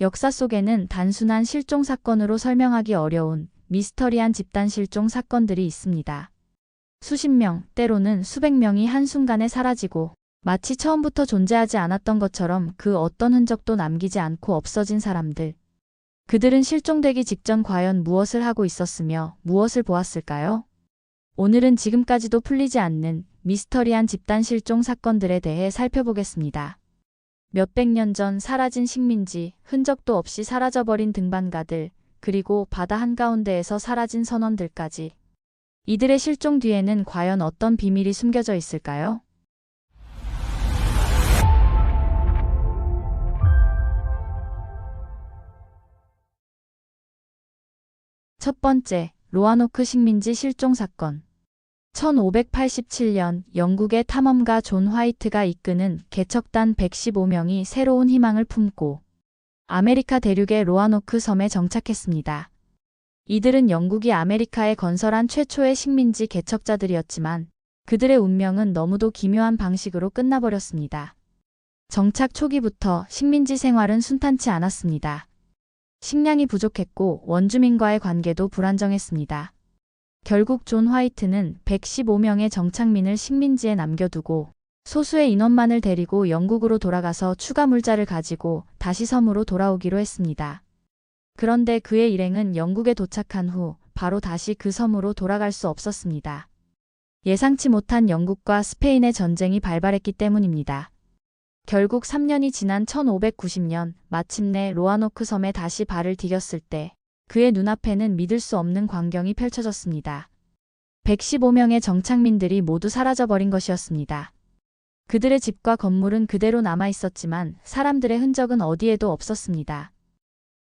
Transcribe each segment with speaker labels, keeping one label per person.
Speaker 1: 역사 속에는 단순한 실종 사건으로 설명하기 어려운 미스터리한 집단 실종 사건들이 있습니다. 수십 명, 때로는 수백 명이 한순간에 사라지고 마치 처음부터 존재하지 않았던 것처럼 그 어떤 흔적도 남기지 않고 없어진 사람들. 그들은 실종되기 직전 과연 무엇을 하고 있었으며 무엇을 보았을까요? 오늘은 지금까지도 풀리지 않는 미스터리한 집단 실종 사건들에 대해 살펴보겠습니다. 몇백 년 전 사라진 식민지, 흔적도 없이 사라져버린 등반가들, 그리고 바다 한가운데에서 사라진 선원들까지. 이들의 실종 뒤에는 과연 어떤 비밀이 숨겨져 있을까요? 첫 번째, 로아노크 식민지 실종 사건. 1587년 영국의 탐험가 존 화이트가 이끄는 개척단 115명이 새로운 희망을 품고 아메리카 대륙의 로아노크 섬에 정착했습니다. 이들은 영국이 아메리카에 건설한 최초의 식민지 개척자들이었지만 그들의 운명은 너무도 기묘한 방식으로 끝나버렸습니다. 정착 초기부터 식민지 생활은 순탄치 않았습니다. 식량이 부족했고 원주민과의 관계도 불안정했습니다. 결국 존 화이트는 115명의 정착민을 식민지에 남겨두고 소수의 인원만을 데리고 영국으로 돌아가서 추가 물자를 가지고 다시 섬으로 돌아오기로 했습니다. 그런데 그의 일행은 영국에 도착한 후 바로 다시 그 섬으로 돌아갈 수 없었습니다. 예상치 못한 영국과 스페인의 전쟁이 발발했기 때문입니다. 결국 3년이 지난 1590년 마침내 로아노크 섬에 다시 발을 디뎠을 때 그의 눈앞에는 믿을 수 없는 광경이 펼쳐졌습니다. 115명의 정착민들이 모두 사라져버린 것이었습니다. 그들의 집과 건물은 그대로 남아 있었지만 사람들의 흔적은 어디에도 없었습니다.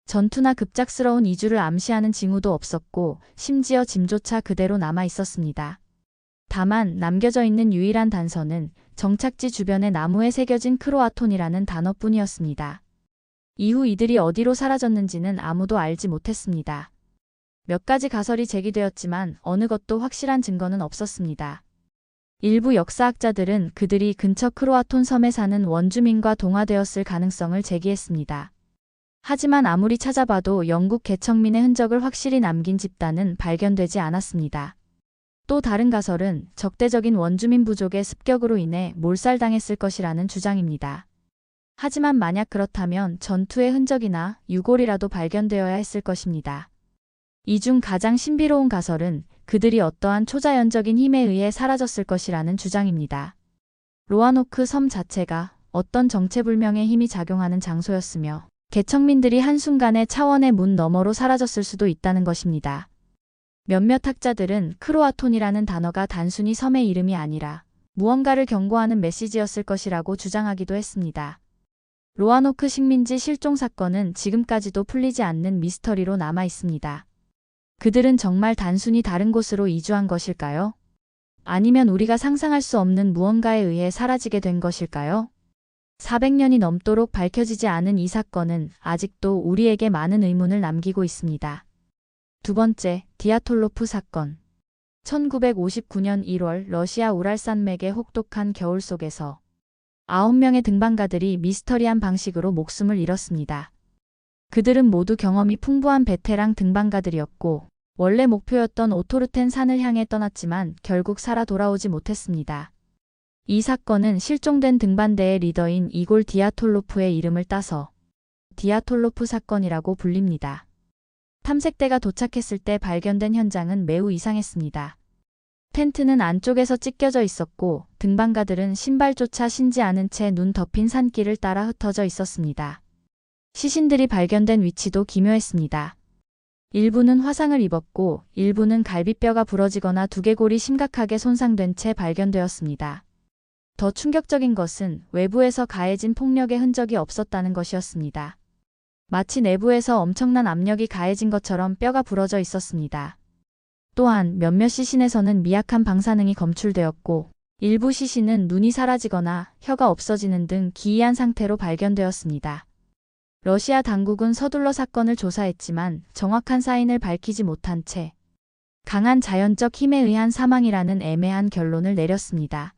Speaker 1: 전투나 급작스러운 이주를 암시하는 징후도 없었고 심지어 짐조차 그대로 남아 있었습니다. 다만 남겨져 있는 유일한 단서는 정착지 주변의 나무에 새겨진 크로아톤이라는 단어뿐이었습니다. 이후 이들이 어디로 사라졌는지는 아무도 알지 못했습니다. 몇 가지 가설이 제기되었지만 어느 것도 확실한 증거는 없었습니다. 일부 역사학자들은 그들이 근처 크로아톤 섬에 사는 원주민과 동화되었을 가능성을 제기했습니다. 하지만 아무리 찾아봐도 영국 개척민의 흔적을 확실히 남긴 집단은 발견되지 않았습니다. 또 다른 가설은 적대적인 원주민 부족의 습격으로 인해 몰살당했을 것이라는 주장입니다. 하지만 만약 그렇다면 전투의 흔적이나 유골이라도 발견되어야 했을 것입니다. 이 중 가장 신비로운 가설은 그들이 어떠한 초자연적인 힘에 의해 사라졌을 것이라는 주장입니다. 로아노크 섬 자체가 어떤 정체불명의 힘이 작용하는 장소였으며 개척민들이 한순간에 차원의 문 너머로 사라졌을 수도 있다는 것입니다. 몇몇 학자들은 크로아톤이라는 단어가 단순히 섬의 이름이 아니라 무언가를 경고하는 메시지였을 것이라고 주장하기도 했습니다. 로아노크 식민지 실종 사건은 지금까지도 풀리지 않는 미스터리로 남아 있습니다. 그들은 정말 단순히 다른 곳으로 이주한 것일까요? 아니면 우리가 상상할 수 없는 무언가에 의해 사라지게 된 것일까요? 400년이 넘도록 밝혀지지 않은 이 사건은 아직도 우리에게 많은 의문을 남기고 있습니다. 두 번째, 디아톨로프 사건. 1959년 1월 러시아 우랄산맥의 혹독한 겨울 속에서 9명의 등반가들이 미스터리한 방식으로 목숨을 잃었습니다. 그들은 모두 경험이 풍부한 베테랑 등반가들이었고 원래 목표였던 오토르텐 산을 향해 떠났지만 결국 살아 돌아오지 못했습니다. 이 사건은 실종된 등반대의 리더인 이골 디아톨로프의 이름을 따서 디아톨로프 사건이라고 불립니다. 탐색대가 도착했을 때 발견된 현장은 매우 이상했습니다. 텐트는 안쪽에서 찢겨져 있었고 등반가들은 신발조차 신지 않은 채 눈 덮인 산길을 따라 흩어져 있었습니다. 시신들이 발견된 위치도 기묘했습니다. 일부는 화상을 입었고 일부는 갈비뼈가 부러지거나 두개골이 심각하게 손상된 채 발견되었습니다. 더 충격적인 것은 외부에서 가해진 폭력의 흔적이 없었다는 것이었습니다. 마치 내부에서 엄청난 압력이 가해진 것처럼 뼈가 부러져 있었습니다. 또한 몇몇 시신에서는 미약한 방사능이 검출되었고 일부 시신은 눈이 사라지거나 혀가 없어지는 등 기이한 상태로 발견되었습니다. 러시아 당국은 서둘러 사건을 조사했지만 정확한 사인을 밝히지 못한 채 강한 자연적 힘에 의한 사망이라는 애매한 결론을 내렸습니다.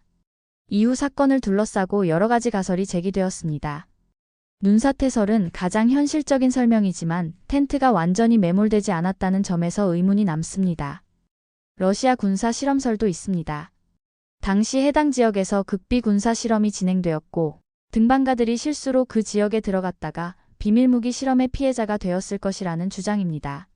Speaker 1: 이후 사건을 둘러싸고 여러 가지 가설이 제기되었습니다. 눈사태설은 가장 현실적인 설명이지만 텐트가 완전히 매몰되지 않았다는 점에서 의문이 남습니다. 러시아 군사 실험설도 있습니다. 당시 해당 지역에서 극비 군사 실험이 진행되었고 등반가들이 실수로 그 지역에 들어갔다가 비밀무기 실험의 피해자가 되었을 것이라는 주장입니다.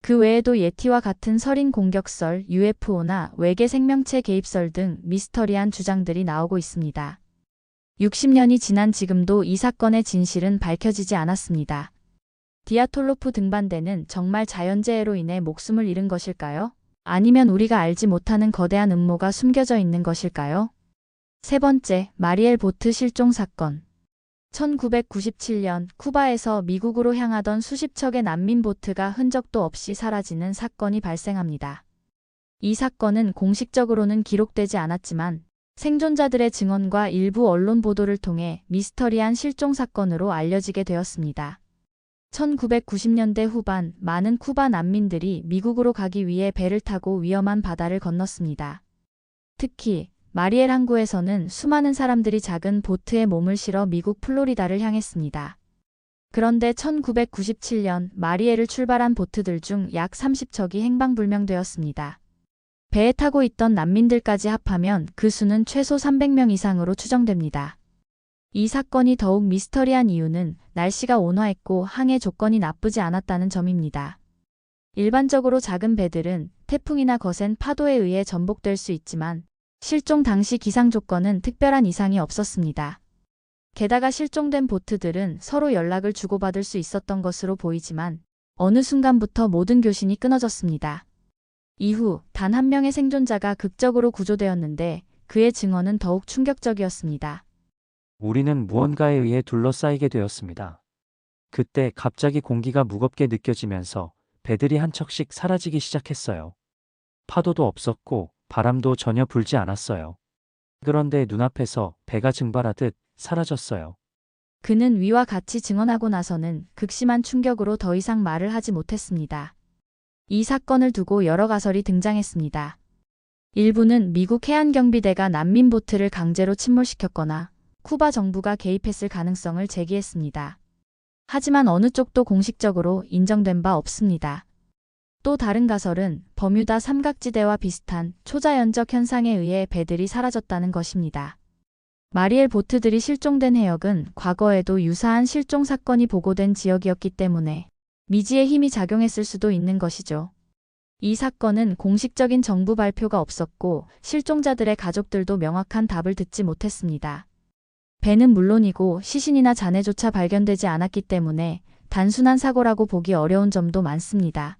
Speaker 1: 그 외에도 예티와 같은 살인 공격설, UFO나 외계 생명체 개입설 등 미스터리한 주장들이 나오고 있습니다. 60년이 지난 지금도 이 사건의 진실은 밝혀지지 않았습니다. 디아톨로프 등반대는 정말 자연재해로 인해 목숨을 잃은 것일까요? 아니면 우리가 알지 못하는 거대한 음모가 숨겨져 있는 것일까요? 세 번째, 마리엘 보트 실종 사건. 1997년 쿠바에서 미국으로 향하던 수십 척의 난민 보트가 흔적도 없이 사라지는 사건이 발생합니다. 이 사건은 공식적으로는 기록되지 않았지만 생존자들의 증언과 일부 언론 보도를 통해 미스터리한 실종 사건으로 알려지게 되었습니다. 1990년대 후반 많은 쿠바 난민들이 미국으로 가기 위해 배를 타고 위험한 바다를 건넜습니다. 특히 마리엘 항구에서는 수많은 사람들이 작은 보트에 몸을 실어 미국 플로리다를 향했습니다. 그런데 1997년 마리엘을 출발한 보트들 중 약 30척이 행방불명되었습니다. 배에 타고 있던 난민들까지 합하면 그 수는 최소 300명 이상으로 추정됩니다. 이 사건이 더욱 미스터리한 이유는 날씨가 온화했고 항해 조건이 나쁘지 않았다는 점입니다. 일반적으로 작은 배들은 태풍이나 거센 파도에 의해 전복될 수 있지만 실종 당시 기상 조건은 특별한 이상이 없었습니다. 게다가 실종된 보트들은 서로 연락을 주고받을 수 있었던 것으로 보이지만 어느 순간부터 모든 교신이 끊어졌습니다. 이후 단 한 명의 생존자가 극적으로 구조되었는데 그의 증언은 더욱 충격적이었습니다.
Speaker 2: 우리는 무언가에 의해 둘러싸이게 되었습니다. 그때 갑자기 공기가 무겁게 느껴지면서 배들이 한 척씩 사라지기 시작했어요. 파도도 없었고 바람도 전혀 불지 않았어요. 그런데 눈앞에서 배가 증발하듯 사라졌어요.
Speaker 1: 그는 위와 같이 증언하고 나서는 극심한 충격으로 더 이상 말을 하지 못했습니다. 이 사건을 두고 여러 가설이 등장했습니다. 일부는 미국 해안경비대가 난민보트를 강제로 침몰시켰거나 쿠바 정부가 개입했을 가능성을 제기했습니다. 하지만 어느 쪽도 공식적으로 인정된 바 없습니다. 또 다른 가설은 버뮤다 삼각지대와 비슷한 초자연적 현상에 의해 배들이 사라졌다는 것입니다. 마리엘 보트들이 실종된 해역은 과거에도 유사한 실종 사건이 보고된 지역이었기 때문에 미지의 힘이 작용했을 수도 있는 것이죠. 이 사건은 공식적인 정부 발표가 없었고 실종자들의 가족들도 명확한 답을 듣지 못했습니다. 배는 물론이고 시신이나 잔해조차 발견되지 않았기 때문에 단순한 사고라고 보기 어려운 점도 많습니다.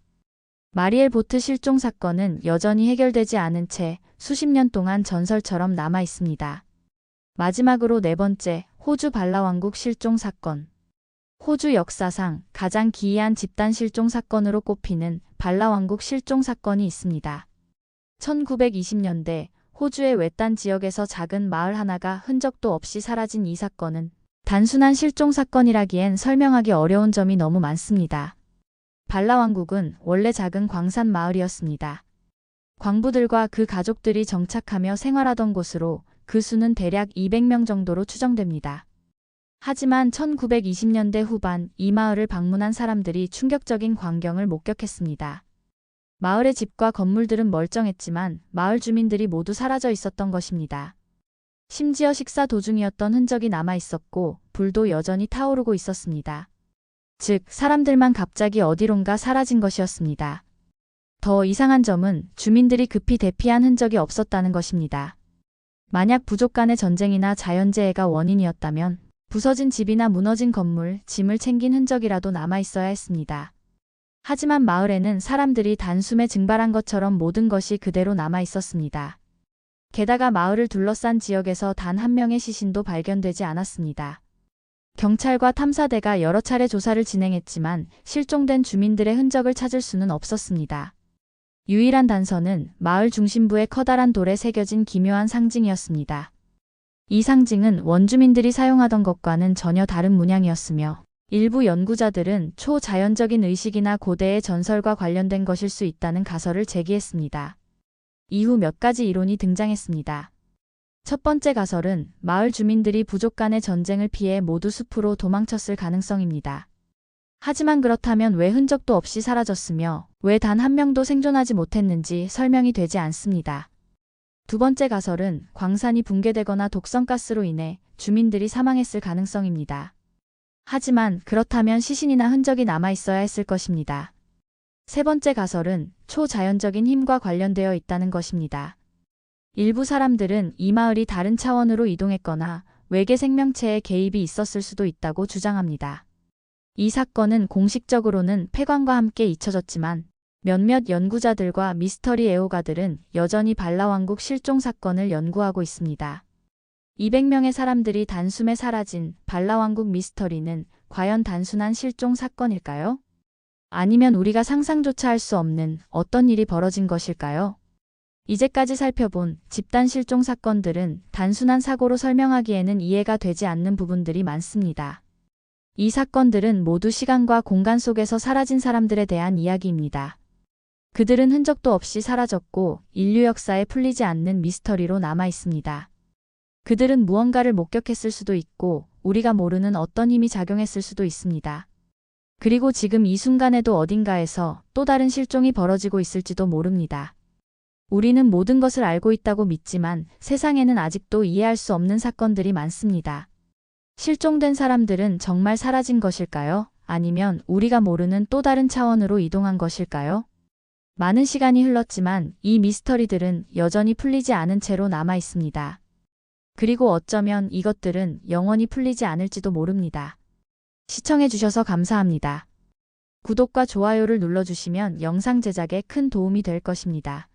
Speaker 1: 마리엘 보트 실종 사건은 여전히 해결되지 않은 채 수십 년 동안 전설처럼 남아 있습니다. 마지막으로 네 번째, 호주 발라왕국 실종 사건. 호주 역사상 가장 기이한 집단 실종 사건으로 꼽히는 발라왕국 실종 사건이 있습니다. 1920년대 호주의 외딴 지역에서 작은 마을 하나가 흔적도 없이 사라진 이 사건은 단순한 실종 사건이라기엔 설명하기 어려운 점이 너무 많습니다. 발라왕국은 원래 작은 광산 마을이었습니다. 광부들과 그 가족들이 정착하며 생활하던 곳으로 그 수는 대략 200명 정도로 추정됩니다. 하지만 1920년대 후반 이 마을을 방문한 사람들이 충격적인 광경을 목격했습니다. 마을의 집과 건물들은 멀쩡했지만 마을 주민들이 모두 사라져 있었던 것입니다. 심지어 식사 도중이었던 흔적이 남아 있었고 불도 여전히 타오르고 있었습니다. 즉, 사람들만 갑자기 어디론가 사라진 것이었습니다. 더 이상한 점은 주민들이 급히 대피한 흔적이 없었다는 것입니다. 만약 부족 간의 전쟁이나 자연재해가 원인이었다면 부서진 집이나 무너진 건물, 짐을 챙긴 흔적이라도 남아 있어야 했습니다. 하지만 마을에는 사람들이 단숨에 증발한 것처럼 모든 것이 그대로 남아 있었습니다. 게다가 마을을 둘러싼 지역에서 단 한 명의 시신도 발견되지 않았습니다. 경찰과 탐사대가 여러 차례 조사를 진행했지만 실종된 주민들의 흔적을 찾을 수는 없었습니다. 유일한 단서는 마을 중심부의 커다란 돌에 새겨진 기묘한 상징이었습니다. 이 상징은 원주민들이 사용하던 것과는 전혀 다른 문양이었으며 일부 연구자들은 초자연적인 의식이나 고대의 전설과 관련된 것일 수 있다는 가설을 제기했습니다. 이후 몇 가지 이론이 등장했습니다. 첫 번째 가설은 마을 주민들이 부족 간의 전쟁을 피해 모두 숲으로 도망쳤을 가능성입니다. 하지만 그렇다면 왜 흔적도 없이 사라졌으며 왜 단 한 명도 생존하지 못했는지 설명이 되지 않습니다. 두 번째 가설은 광산이 붕괴되거나 독성가스로 인해 주민들이 사망했을 가능성입니다. 하지만 그렇다면 시신이나 흔적이 남아있어야 했을 것입니다. 세 번째 가설은 초자연적인 힘과 관련되어 있다는 것입니다. 일부 사람들은 이 마을이 다른 차원으로 이동했거나 외계 생명체의 개입이 있었을 수도 있다고 주장합니다. 이 사건은 공식적으로는 폐광과 함께 잊혀졌지만 몇몇 연구자들과 미스터리 애호가들은 여전히 발라왕국 실종 사건을 연구하고 있습니다. 200명의 사람들이 단숨에 사라진 발라왕국 미스터리는 과연 단순한 실종 사건일까요? 아니면 우리가 상상조차 할 수 없는 어떤 일이 벌어진 것일까요? 이제까지 살펴본 집단 실종 사건들은 단순한 사고로 설명하기에는 이해가 되지 않는 부분들이 많습니다. 이 사건들은 모두 시간과 공간 속에서 사라진 사람들에 대한 이야기입니다. 그들은 흔적도 없이 사라졌고 인류 역사에 풀리지 않는 미스터리로 남아 있습니다. 그들은 무언가를 목격했을 수도 있고 우리가 모르는 어떤 힘이 작용했을 수도 있습니다. 그리고 지금 이 순간에도 어딘가에서 또 다른 실종이 벌어지고 있을지도 모릅니다. 우리는 모든 것을 알고 있다고 믿지만 세상에는 아직도 이해할 수 없는 사건들이 많습니다. 실종된 사람들은 정말 사라진 것일까요? 아니면 우리가 모르는 또 다른 차원으로 이동한 것일까요? 많은 시간이 흘렀지만 이 미스터리들은 여전히 풀리지 않은 채로 남아 있습니다. 그리고 어쩌면 이것들은 영원히 풀리지 않을지도 모릅니다. 시청해주셔서 감사합니다. 구독과 좋아요를 눌러주시면 영상 제작에 큰 도움이 될 것입니다.